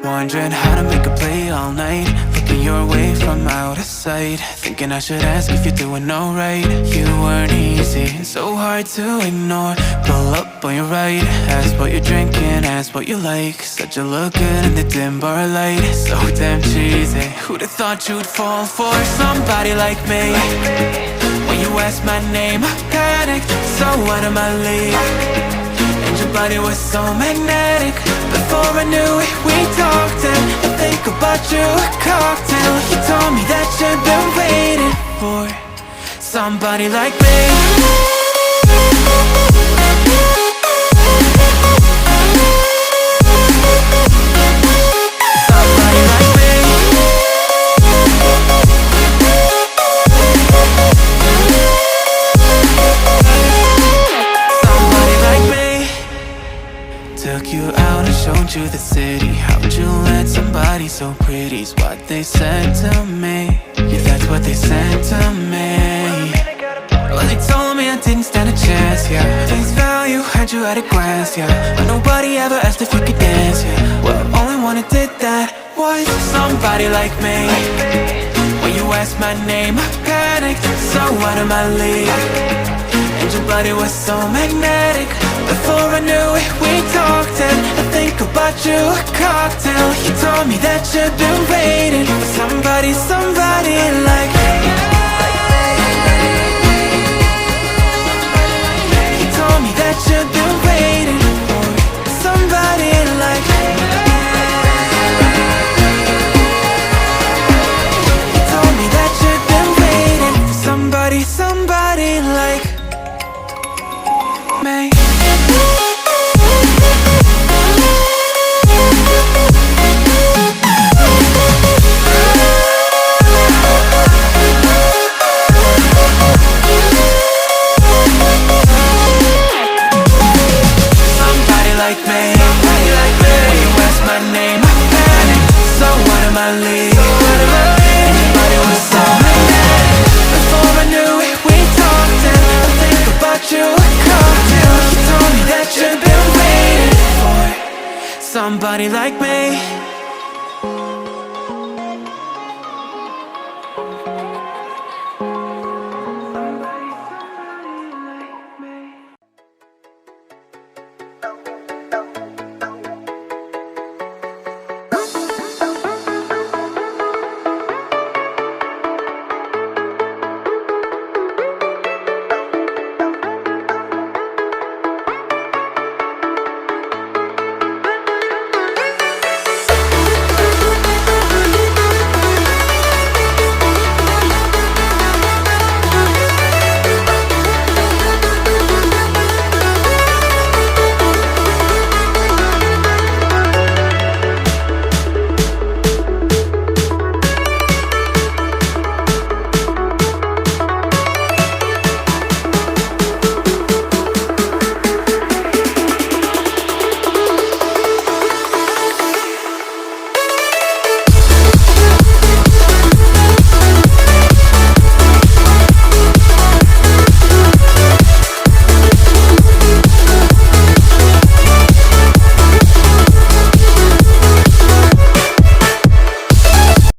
Wondering how to make a play all night, looking your way from out of sight, thinking I should ask if you're doing alright. You weren't easy, so hard to ignore. Pull up on your right, ask what you're drinking, ask what you like. Said you look good in the dim bar light, so damn cheesy. Who'd have thought you'd fall for somebody like me? When you asked my name, I panicked, so out of my league. And your body was so magnetic. Before I knew it, we talked, and I think about you, a cocktail. You told me that you've been waiting for somebody like me. Somebody like me. Somebody like me. Took you out and showed you the city. How'd you let somebody so pretty's what they said to me? Yeah, that's what they said to me. Well, they told me I didn't stand a chance, yeah. Face value, had you at a glance, yeah. But nobody ever asked if you could dance, yeah. Well, only one who did that was somebody like me. When you asked my name, I panicked, so out of my league. And your body was so magnetic. Before I knew it, we talked, and I think about you, a cocktail. You told me that you've been waiting for somebody like me. You told me that you've been waiting for somebody like me. You told me that you've been waiting for somebody like me. Somebody like me.